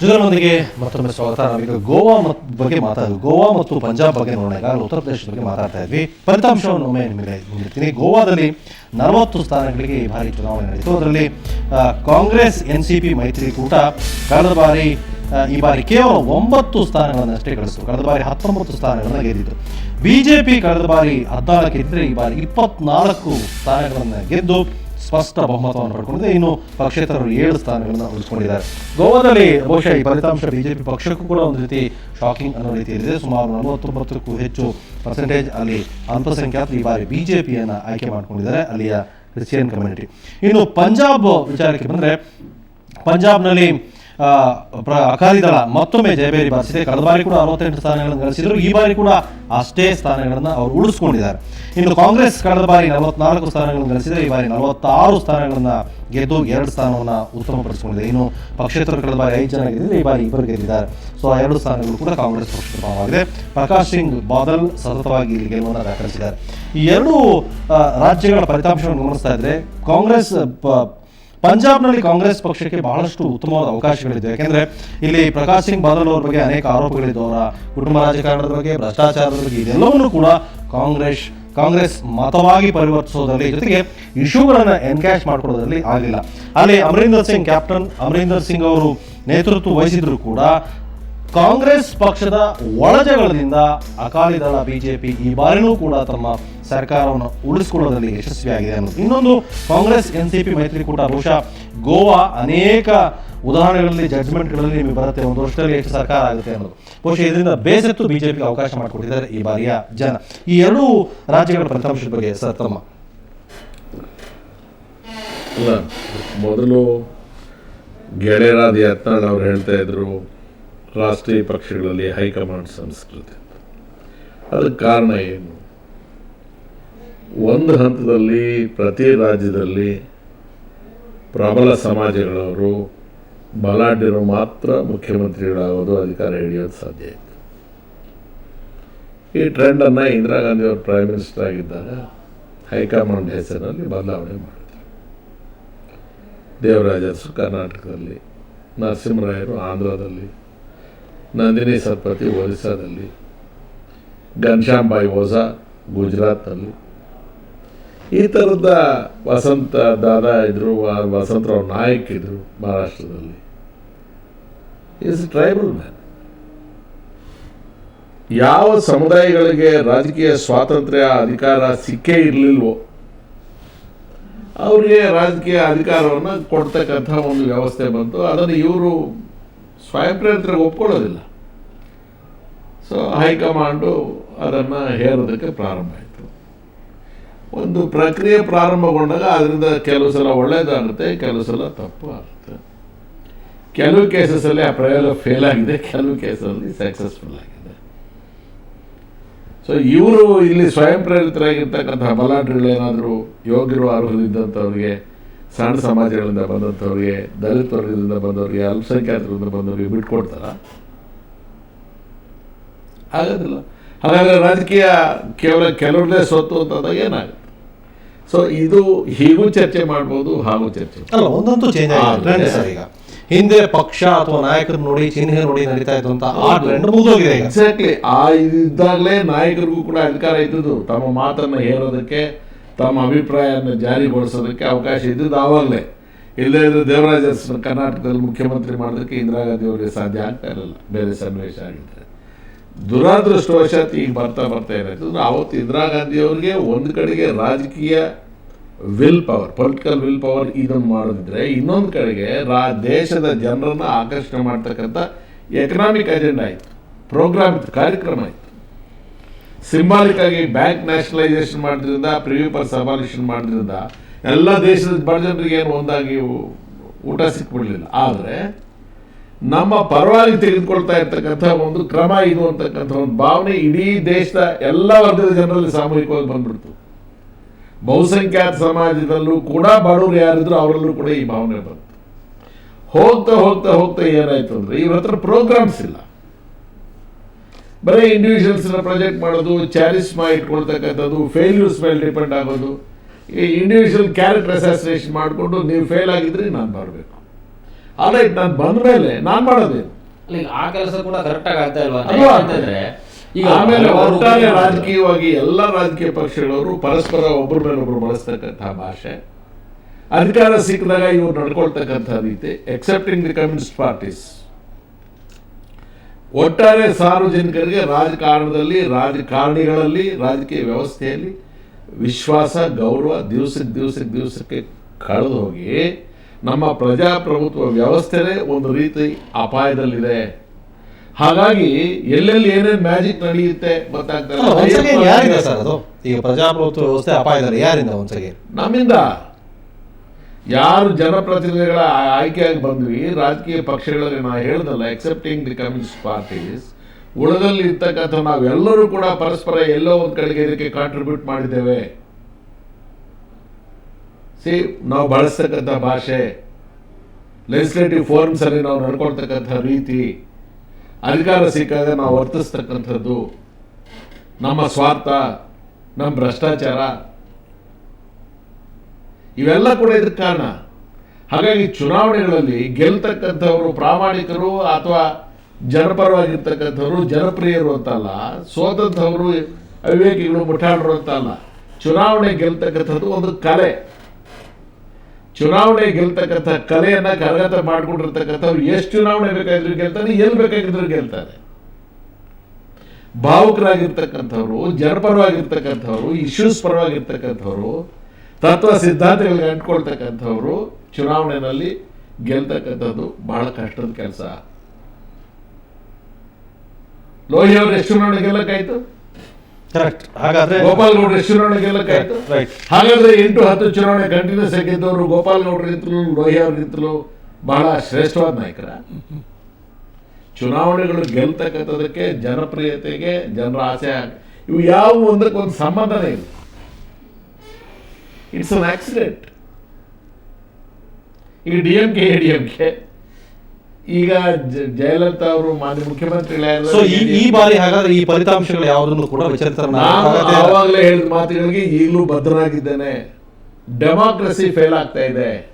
ಜೊತೆಗೆ ಮತ್ತೊಮ್ಮೆ ಸ್ವಾಗತ. ನಾವೀಗ ಗೋವಾ ಬಗ್ಗೆ ಗೋವಾ ಮತ್ತು ಪಂಜಾಬ್ ಬಗ್ಗೆ ನೋಡೋಣ. ಈಗಾಗಲೇ ಉತ್ತರ ಪ್ರದೇಶದ ಬಗ್ಗೆ ಮಾತಾಡ್ತಾ ಇದ್ವಿ. ಫಲಿತಾಂಶವನ್ನು ಒಮ್ಮೆ ನಿಮಗೆ ನೀಡ್ತೀನಿ. ಗೋವಾದಲ್ಲಿ 40 ಸ್ಥಾನಗಳಿಗೆ ಈ ಬಾರಿ ಚುನಾವಣೆ ನಡೆಯಿತು. ಅದರಲ್ಲಿ ಕಾಂಗ್ರೆಸ್ NCP ಮೈತ್ರಿಕೂಟ ಈ ಬಾರಿ ಕೇವಲ 9 ಸ್ಥಾನಗಳನ್ನಷ್ಟೇ ಗಳಿಸಿತು. ಕಳೆದ ಬಾರಿ 19 ಸ್ಥಾನಗಳನ್ನು ಗೆದ್ದಿತ್ತು. ಬಿಜೆಪಿ ಕಳೆದ ಬಾರಿ 14 ಗೆದ್ದರೆ ಈ ಬಾರಿ 24 ಸ್ಥಾನಗಳನ್ನು ಗೆದ್ದು ಸ್ಪಷ್ಟ ಬಹುಮತವನ್ನು ಪಡ್ಕೊಂಡಿದೆ. ಇನ್ನು ಪಕ್ಷೇತರರು 7 ಸ್ಥಾನಗಳನ್ನು ಉಳಿಸಿಕೊಂಡಿದ್ದಾರೆ. ಗೋವಾದಲ್ಲಿ ಬಹುಶಃ ಈ ಫಲಿತಾಂಶ ಬಿಜೆಪಿ ಪಕ್ಷಕ್ಕೂ ಕೂಡ ಒಂದು ರೀತಿ ಶಾಕಿಂಗ್ ಅನ್ನೋ ರೀತಿಯಲ್ಲಿದೆ. ಸುಮಾರು 49ಕ್ಕೂ ಹೆಚ್ಚು ಪರ್ಸೆಂಟೇಜ್ ಅಲ್ಲಿ ಅಲ್ಪಸಂಖ್ಯಾತರು ಈ ಬಾರಿ ಬಿಜೆಪಿಯನ್ನು ಆಯ್ಕೆ ಮಾಡಿಕೊಂಡಿದ್ದಾರೆ, ಅಲ್ಲಿಯ ಕ್ರಿಶ್ಚಿಯನ್ ಕಮ್ಯುನಿಟಿ. ಇನ್ನು ಪಂಜಾಬ್ ವಿಚಾರಕ್ಕೆ ಬಂದರೆ, ಪಂಜಾಬ್ನಲ್ಲಿ ಅಕಾಲಿ ದಳ ಮತ್ತೊಮ್ಮೆ ಜಯಬೇರಿ ಬಾರಿಸಿದೆ. ಕಳೆದ ಬಾರಿ ಕೂಡ 68 ಸ್ಥಾನಗಳನ್ನು ಗಳಿಸಿದ್ರು. ಈ ಬಾರಿ ಕೂಡ ಅಷ್ಟೇ ಸ್ಥಾನಗಳನ್ನು ಅವರು ಉಳಿಸ್ಕೊಂಡಿದ್ದಾರೆ. ಇನ್ನು ಕಾಂಗ್ರೆಸ್ ಕಳೆದ ಬಾರಿ 44 ಸ್ಥಾನಗಳನ್ನು ಗಳಿಸಿದರೆ ಈ ಬಾರಿ 46 ಸ್ಥಾನಗಳನ್ನು ಗೆದ್ದು 2 ಸ್ಥಾನವನ್ನು ಉತ್ತಮಪಡಿಸಿಕೊಂಡಿದೆ. ಇನ್ನು ಪಕ್ಷೇತರರು ಕಳೆದ ಬಾರಿ 5 ಜನ ಗೆದ್ದಿದ್ದಾರೆ, ಈ ಬಾರಿ 2 ಗೆದ್ದಿದ್ದಾರೆ. ಸೊ ಆ 2 ಸ್ಥಾನಗಳು ಕೂಡ ಕಾಂಗ್ರೆಸ್ ಪಕ್ಷದ ಪರವಾಗಿದೆ. ಪ್ರಕಾಶ್ ಸಿಂಗ್ ಬಾದಲ್ ಸತತವಾಗಿ ಇಲ್ಲಿ ಗೆಲುವನ್ನು ದಾಖಲಿಸಿದ್ದಾರೆ. ಈ 2 ರಾಜ್ಯಗಳ ಫಲಿತಾಂಶವನ್ನು ಗಮನಿಸ್ತಾ ಇದ್ರೆ, ಪಂಜಾಬ್ನಲ್ಲಿ ಕಾಂಗ್ರೆಸ್ ಪಕ್ಷಕ್ಕೆ ಬಹಳಷ್ಟು ಉತ್ತಮವಾದ ಅವಕಾಶಗಳಿದೆ. ಯಾಕೆಂದರೆ ಇಲ್ಲಿ ಪ್ರಕಾಶ್ ಸಿಂಗ್ ಬಾದಲ್ ಅವರ ಬಗ್ಗೆ ಅನೇಕ ಆರೋಪಗಳಿದ್ದು, ಅವರ ಕುಟುಂಬ ರಾಜಕಾರಣದ ಬಗ್ಗೆ, ಭ್ರಷ್ಟಾಚಾರದ ಬಗ್ಗೆ, ಇದೆಲ್ಲವನ್ನೂ ಕೂಡ ಕಾಂಗ್ರೆಸ್ ಮತವಾಗಿ ಪರಿವರ್ತಿಸೋದರಲ್ಲಿ, ಜೊತೆಗೆ ಇಶ್ಯೂಗಳನ್ನು ಎನ್ಕ್ಯಾಶ್ ಮಾಡಿಕೊಳ್ಳೋದ್ರಲ್ಲಿ ಆಗಲಿಲ್ಲ. ಅಲ್ಲಿ ಕ್ಯಾಪ್ಟನ್ ಅಮರೀಂದರ್ ಸಿಂಗ್ ಅವರು ನೇತೃತ್ವ ವಹಿಸಿದ್ರು ಕೂಡ ಕಾಂಗ್ರೆಸ್ ಪಕ್ಷದ ಒಳಜಗಳದಿಂದ ಅಕಾಲಿ ದಳ ಬಿಜೆಪಿ ಈ ಬಾರಿನೂ ಕೂಡ ತಮ್ಮ ಸರ್ಕಾರವನ್ನು ಉಳಿಸಿಕೊಳ್ಳೋದ್ರಲ್ಲಿ ಯಶಸ್ವಿಯಾಗಿದೆ ಅನ್ನೋದು. ಇನ್ನೊಂದು, ಕಾಂಗ್ರೆಸ್ NCP ಮೈತ್ರಿಕೂಟ ಬಹುಶಃ ಗೋವಾ ಅನೇಕ ಉದಾಹರಣೆಗಳಲ್ಲಿ, ಜಡ್ಜ್ಮೆಂಟ್ಗಳಲ್ಲಿ ನಿಮಗೆ ಬರುತ್ತೆ, 1 ವರ್ಷದಲ್ಲಿ ಎಷ್ಟು ಸರ್ಕಾರ ಆಗುತ್ತೆ ಅನ್ನೋದು. ಬಹುಶಃ ಇದರಿಂದ ಬೇಸತ್ತು ಬಿಜೆಪಿಗೆ ಅವಕಾಶ ಮಾಡಿಕೊಟ್ಟಿದ್ದಾರೆ ಈ ಬಾರಿಯ ಜನ. ಈ 2 ರಾಜ್ಯಗಳ ಫಲಿತಾಂಶದ ಬಗ್ಗೆ ಸರ್ ತಮ್ಮ ಮೊದಲು ಗೆಳೆಯರಾದ ಯತ್ನಾಳ್ ಅವರು ಹೇಳ್ತಾ ಇದ್ರು, ರಾಷ್ಟ್ರೀಯ ಪಕ್ಷಗಳಲ್ಲಿ ಹೈಕಮಾಂಡ್ ಸಂಸ್ಕೃತಿ. ಅದಕ್ಕೆ ಕಾರಣ ಏನು? ಒಂದು ಹಂತದಲ್ಲಿ ಪ್ರತಿ ರಾಜ್ಯದಲ್ಲಿ ಪ್ರಬಲ ಸಮಾಜಗಳವರು, ಬಲಾಢ್ಯರು ಮಾತ್ರ ಮುಖ್ಯಮಂತ್ರಿಗಳಾಗೋದು, ಅಧಿಕಾರ ಹಿಡಿಯೋದು ಸಾಧ್ಯ ಇತ್ತು. ಈ ಟ್ರೆಂಡನ್ನು ಇಂದಿರಾ ಗಾಂಧಿ ಅವರು ಪ್ರೈಮ್ ಮಿನಿಸ್ಟರ್ ಆಗಿದ್ದಾಗ ಹೈಕಮಾಂಡ್ ಹೆಸರಿನಲ್ಲಿ ಬದಲಾವಣೆ ಮಾಡಿದರು. ದೇವರಾಜ ಅರಸು ಕರ್ನಾಟಕದಲ್ಲಿ, ನರಸಿಂಹರಾಯರು ಆಂಧ್ರದಲ್ಲಿ, ನಂದಿನಿ ಸತ್ಪತಿ ಒರಿಸ್ಸಾದಲ್ಲಿ, ಘನಶ್ಯಾಮ್ ಭಾಯ್ ಓಝಾ ಗುಜರಾತ್ನಲ್ಲಿ, ಈ ಥರದ ವಸಂತ ದಾದಾ ಇದ್ದರು, ವಸಂತರಾವ್ ನಾಯಕ್ ಇದ್ದರು ಮಹಾರಾಷ್ಟ್ರದಲ್ಲಿ. Is tribal man. ಯಾವ ಸಮುದಾಯಗಳಿಗೆ ರಾಜಕೀಯ ಸ್ವಾತಂತ್ರ್ಯ ಅಧಿಕಾರ ಸಿಕ್ಕೇ ಇರಲಿಲ್ವೋ ಅವರಿಗೆ ರಾಜಕೀಯ ಅಧಿಕಾರವನ್ನು ಕೊಡ್ತಕ್ಕಂಥ ಒಂದು ವ್ಯವಸ್ಥೆ ಬಂತು. ಅದನ್ನು ಇವರು ಸ್ವಯಂ ಪ್ರೇರಿತರಿಗೆ ಒಪ್ಕೊಳ್ಳೋದಿಲ್ಲ. ಸೊ ಹೈಕಮಾಂಡು ಅದನ್ನು ಹೇರೋದಕ್ಕೆ ಪ್ರಾರಂಭ ಆಯಿತು. ಒಂದು ಪ್ರಕ್ರಿಯೆ ಪ್ರಾರಂಭಗೊಂಡಾಗ ಅದರಿಂದ ಕೆಲವು ಸಲ ಒಳ್ಳೆಯದಾಗುತ್ತೆ, ಕೆಲವು ಸಲ ತಪ್ಪು ಆಗುತ್ತೆ. ಕೆಲವು ಕೇಸಸಲ್ಲಿ ಆ ಪ್ರಯೋಗ ಫೇಲ್ ಆಗಿದೆ, ಕೆಲವು ಕೇಸಲ್ಲಿ ಸಕ್ಸಸ್ಫುಲ್ ಆಗಿದೆ. ಸೊ ಇವರು ಇಲ್ಲಿ ಸ್ವಯಂ ಪ್ರೇರಿತರಾಗಿರ್ತಕ್ಕಂಥ ಬಲಾಢ್ಯಗಳೇನಾದರೂ ಯೋಗ್ಯರು ಅರ್ಹರಿದ್ದಂಥವ್ರಿಗೆ, ಸಣ್ಣ ಸಮಾಜಗಳಿಂದ ಬಂದಂಥವ್ರಿಗೆ, ದಲಿತ ವರ್ಗದಿಂದ ಬಂದವರಿಗೆ, ಅಲ್ಪಸಂಖ್ಯಾತರಿಂದ ಬಂದವರಿಗೆ ಬಿಟ್ಕೊಡ್ತಾರ? ಆಗೋದಿಲ್ಲ. ಹಾಗಾದರೆ ರಾಜಕೀಯ ಕೇವಲ ಕೆಲವ್ರದೇ ಸ್ವತ್ತು ಅಂತಂದಾಗ ಏನಾಗುತ್ತೆ? ಸೊ ಇದು ಹೀಗೂ ಚರ್ಚೆ ಮಾಡ್ಬೋದು, ಹಾಗೂ ಚರ್ಚೆ ಅಲ್ಲ. ಒಂದಂತೂ ಚೇಂಜ್ ಆಗಿದೆ ಸರ್. ಈಗ ಹಿಂದೆ ಪಕ್ಷ ಅಥವಾ ನಾಯಕರು ನೋಡಿ, ಚಿಹ್ನೆ ನೋಡಿ ನಡೀತಾ ಇದ್ದಂತ ಆ ಟ್ರೆಂಡ್ ಮುಗಿದೋಗಿದೆ. ಎಕ್ಸಾಕ್ಟ್ಲಿ. ಇದ್ದಾಗಲೇ ನಾಯಕರಿಗೂ ಕೂಡ ಅಧಿಕಾರ ಇದ್ದದ್ದು, ತಮ್ಮ ಮಾತನ್ನು ಹೇಳೋದಕ್ಕೆ, ತಮ್ಮ ಅಭಿಪ್ರಾಯವನ್ನು ಜಾರಿಗೊಳಿಸೋದಕ್ಕೆ ಅವಕಾಶ ಇದ್ದದ್ದು ಆವಾಗಲೇ. ಇಲ್ಲದೇ ಇದ್ರೆ ದೇವರಾಜ ಅರಸು ಕರ್ನಾಟಕದಲ್ಲಿ ಮುಖ್ಯಮಂತ್ರಿ ಮಾಡೋದಕ್ಕೆ ಇಂದಿರಾ ಗಾಂಧಿ ಅವರಿಗೆ ಸಾಧ್ಯ ಆಗ್ತಾ ಇರಲಿಲ್ಲ, ಬೇರೆ ಸನ್ನಿವೇಶ ಆಗಿದ್ರೆ. ದುರಾದೃಷ್ಟವಶಾತ್ ಈಗ ಬರ್ತಾ ಏನಾಯ್ತು ಅಂದರೆ, ಆವತ್ತು ಇಂದಿರಾ ಗಾಂಧಿ ಅವರಿಗೆ ಒಂದು ಕಡೆಗೆ ರಾಜಕೀಯ will power, political will power ಇದನ್ನು ಮಾಡೋದಿದ್ರೆ, ಇನ್ನೊಂದು ಕಡೆಗೆ ದೇಶದ ಜನರನ್ನು ಆಕರ್ಷಣೆ ಮಾಡ್ತಕ್ಕಂಥ ಎಕನಾಮಿಕ್ ಅಜೆಂಡಾ ಆಯಿತು, ಪ್ರೋಗ್ರಾಮ್ ಇತ್ತು, ಕಾರ್ಯಕ್ರಮ ಇತ್ತು. ಸಿಂಬಾಲಿಕ್ ಆಗಿ ಬ್ಯಾಂಕ್ ನ್ಯಾಷನಲೈಸೇಷನ್ ಮಾಡೋದ್ರಿಂದ, ಪ್ರಿವ್ಯೂ ಪರ್ಸ್ ಅಬಾಲಿಷನ್ ಮಾಡೋದ್ರಿಂದ ಎಲ್ಲ ದೇಶದ ಬಡ ಜನರಿಗೆ ಏನು ಒಂದಾಗಿ ಊಟ ಸಿಕ್ಬಿಡಲಿಲ್ಲ. ಆದರೆ ನಮ್ಮ ಪರವಾಗಿ ತೆಗೆದುಕೊಳ್ತಾ ಇರ್ತಕ್ಕಂಥ ಒಂದು ಕ್ರಮ ಇದು ಅಂತಕ್ಕಂಥ ಒಂದು ಭಾವನೆ ಇಡೀ ದೇಶದ ಎಲ್ಲ ವರ್ಗದ ಜನರಲ್ಲಿ ಸಾಮೂಹಿಕವಾಗಿ ಬಂದ್ಬಿಡ್ತು. ಬಹುಸಂಖ್ಯಾತ ಸಮಾಜದಲ್ಲೂ ಕೂಡ ಬಡವರು ಯಾರಿದ್ರು ಅವರಲ್ಲೂ ಕೂಡ ಈ ಭಾವನೆ ಬಂತು. ಹೋಗ್ತಾ ಹೋಗ್ತಾ ಹೋಗ್ತಾ ಏನಾಯ್ತು ಅಂದರೆ, ಇವ್ರ ಹತ್ರ ಪ್ರೋಗ್ರಾಮ್ಸ್ ಇಲ್ಲ, ಬರೀ ಇಂಡಿವಿಜುವಲ್ಸ್ನ ಪ್ರೊಜೆಕ್ಟ್ ಮಾಡೋದು, ಚಾರಿಸ್ಮಾ ಇಟ್ಕೊಳ್ತಕ್ಕಂಥದ್ದು, ಫೇಲ್ಯೂರ್ಸ್ ಮೇಲೆ ಡಿಪೆಂಡ್ ಆಗೋದು. ಈ ಇಂಡಿವಿಜುವಲ್ ಕ್ಯಾರೆಕ್ಟರ್ ಅಸಾಸಿನೇಷನ್ ಮಾಡಿಕೊಂಡು, ನೀವು ಫೇಲ್ ಆಗಿದ್ರೆ ನಾನು ಬರಬೇಕು, ಆಲ್ರೈಟ್, ನಾನು ಬಂದ ಮೇಲೆ ನಾನು ಮಾಡೋದೇನು? ಅಲ್ಲ, ಈಗ ಆ ಕೆಲಸ ಕೂಡ ಕರೆಕ್ಟ್ ಆಗಿ ಆಗ್ತಾ ಇಲ್ವಾ ಅಲ್ವಾ? ಅಂತಂದ್ರೆ ಈಗ ಆಮೇಲೆ ಹಲವಾರು ಒಟ್ಟಾರೆ ರಾಜಕೀಯವಾಗಿ ಎಲ್ಲ ರಾಜಕೀಯ ಪಕ್ಷಗಳವರು ಪರಸ್ಪರ ಒಬ್ಬರ ಮೇಲೊಬ್ರು ಬಳಸ್ತಕ್ಕಂತಹ ಭಾಷೆ, ಅಧಿಕಾರ ಸಿಕ್ಕಿದಾಗ ಇವ್ರು ನಡ್ಕೊಳ್ತಕ್ಕಂಥ ರೀತಿ, ಎಕ್ಸೆಪ್ಟಿಂಗ್ ದಿ ಕಮ್ಯುನಿಸ್ಟ್ ಪಾರ್ಟೀಸ್, ಒಟ್ಟಾರೆ ಸಾರ್ವಜನಿಕರಿಗೆ ರಾಜಕಾರಣದಲ್ಲಿ, ರಾಜಕಾರಣಿಗಳಲ್ಲಿ, ರಾಜಕೀಯ ವ್ಯವಸ್ಥೆಯಲ್ಲಿ ವಿಶ್ವಾಸ, ಗೌರವ ದಿವಸಕ್ಕೆ ಕಳೆದು ಹೋಗಿ ನಮ್ಮ ಪ್ರಜಾಪ್ರಭುತ್ವ ವ್ಯವಸ್ಥೆನೇ ಒಂದು ರೀತಿ ಅಪಾಯದಲ್ಲಿದೆ. ಹಾಗಾಗಿ ಎಲ್ಲೆಲ್ಲಿ ಏನೇನು ಮ್ಯಾಜಿಕ್ ನಡೆಯುತ್ತೆ ಒಂದ್ಸಗೆ ಯಾರಿಂದ ಸರ್ ಅದು? ಈಗ ಪ್ರಜಾಪ್ರಭುತ್ವ ವ್ಯವಸ್ಥೆ ಅಪಾಯದಲ್ಲಿ ಯಾರಿಂದ ಒಂದ್ಸಗೆ? ನಮ್ಮಿಂದ. ಯಾರು ಜನಪ್ರತಿನಿಧಿಗಳ ಆಯ್ಕೆಯಾಗಿ ಬಂದ್ವಿ, ರಾಜಕೀಯ ಪಕ್ಷಗಳಲ್ಲಿ ನಾ ಹೇಳ್ದಲ್ಲ, ಎಕ್ಸೆಪ್ಟಿಂಗ್ ದಿ ಕಮ್ಯುನಿಸ್ಟ್ ಪಾರ್ಟೀಸ್, ಉಳಿದಲ್ಲಿ ಇರ್ತಕ್ಕಂಥ ನಾವೆಲ್ಲರೂ ಕೂಡ ಪರಸ್ಪರ ಎಲ್ಲೋ ಒಂದು ಕಡೆಗೆ ಇದಕ್ಕೆ ಕಾಂಟ್ರಿಬ್ಯೂಟ್ ಮಾಡಿದ್ದೇವೆ. ನಾವು ಬಳಸ್ತಕ್ಕಂಥ ಭಾಷೆ, ಲೆಜಿಸ್ಲೇಟಿವ್ ಫೋರಮ್ಸ್ ಅಲ್ಲಿ ನಾವು ನಡ್ಕೊಳ್ತಕ್ಕಂಥ ರೀತಿ, ಅಧಿಕಾರ ಸಿಕ್ಕಾಗ ನಾವು ವರ್ತಿಸ್ತಕ್ಕಂಥದ್ದು, ನಮ್ಮ ಸ್ವಾರ್ಥ, ನಮ್ಮ ಭ್ರಷ್ಟಾಚಾರ, ಇವೆಲ್ಲ ಕೂಡ ಇದಕ್ಕೆ ಕಾರಣ. ಹಾಗಾಗಿ ಚುನಾವಣೆಗಳಲ್ಲಿ ಗೆಲ್ತಕ್ಕಂಥವ್ರು ಪ್ರಾಮಾಣಿಕರು ಅಥವಾ ಜನಪರವಾಗಿರ್ತಕ್ಕಂಥವ್ರು ಜನಪ್ರಿಯರು ಅಂತಲ್ಲ, ಸೋತಂಥವ್ರು ಅವಿವೇಕಿಗಳು ಮುಠಾಳರು ಅಂತಲ್ಲ. ಚುನಾವಣೆ ಗೆಲ್ತಕ್ಕಂಥದ್ದು ಒಂದು ಕಲೆ. ಚುನಾವಣೆ ಗೆಲ್ತಕ್ಕಂಥ ಕಲೆಯನ್ನ ಕರಗತ ಮಾಡ್ಕೊಂಡಿರ್ತಕ್ಕಂಥವ್ರು ಎಷ್ಟು ಚುನಾವಣೆ ಬೇಕಾಗಿದ್ರು ಗೆಲ್ತಾನೆ, ಎಲ್ಲಿ ಬೇಕಾಗಿದ್ರು ಗೆಲ್ತಾರೆ. ಭಾವುಕರಾಗಿರ್ತಕ್ಕಂಥವ್ರು, ಜನಪರವಾಗಿರ್ತಕ್ಕಂಥವ್ರು, ಇಶ್ಯೂಸ್ ಪರವಾಗಿರ್ತಕ್ಕಂಥವ್ರು, ತತ್ವ ಸಿದ್ಧಾಂತಗಳಿಗೆ ಅಂಟ್ಕೊಳ್ತಕ್ಕಂಥವ್ರು ಚುನಾವಣೆಯಲ್ಲಿ ಗೆಲ್ತಕ್ಕಂಥದ್ದು ಬಹಳ ಕಷ್ಟದ ಕೆಲಸ. ಲೋಹಿ ಅವರು ಎಷ್ಟು ಚುನಾವಣೆ ಗೆಲ್ಲಕ್ಕಾಯ್ತು? ಕರೆಕ್ಟ್. ಹಾಗಾದ್ರೆ ಗೋಪಾಲ್ ಗೌಡ್ರು ಎಷ್ಟು ಚುನಾವಣೆ ಗೆಲ್ಲಕ್ಕಾಯ್ತು? ಹಾಗಾದ್ರೆ 8-10 ಚುನಾವಣೆ ಕಂಟಿನ್ಯೂಸ್ ಆಗಿದ್ದವರು ಗೋಪಾಲ್ ಗೌಡ್ರಿಗಿಂತಲೂ ಲೋಹಿ ಅವ್ರಿಗಿಂತಲೂ ಬಹಳ ಶ್ರೇಷ್ಠವಾದ ನಾಯಕರ. ಚುನಾವಣೆಗಳು ಗೆಲ್ತಕ್ಕಂಥದಕ್ಕೆ, ಜನಪ್ರಿಯತೆಗೆ, ಜನರ ಆಸೆ, ಇವು ಯಾವ ಒಂದಕ್ಕೊಂದು ಸಂಬಂಧನೇ ಇಲ್ಲ. It's an accident. ಈಗ DMK ADMK, ಈಗ ಜಯಲಲಿತಾ ಅವರು ಮಾನ್ಯ ಮುಖ್ಯಮಂತ್ರಿಗಳಾಗಿದ್ದಾರೆ. ಸೊ ಈ ಬಾರಿ ಹಾಗಾದ್ರೆ ಈ ಫಲಿತಾಂಶಗಳು ಯಾವುದನ್ನು ಕೂಡ ಆವಾಗಲೇ ಹೇಳಿದ ಮಾತುಗಳಿಗೆ ಈಗಲೂ ಬದ್ಧನಾಗಿದ್ದೇನೆ. ಡೆಮಾಕ್ರಸಿ ಫೇಲ್ ಆಗ್ತಾ ಇದೆ.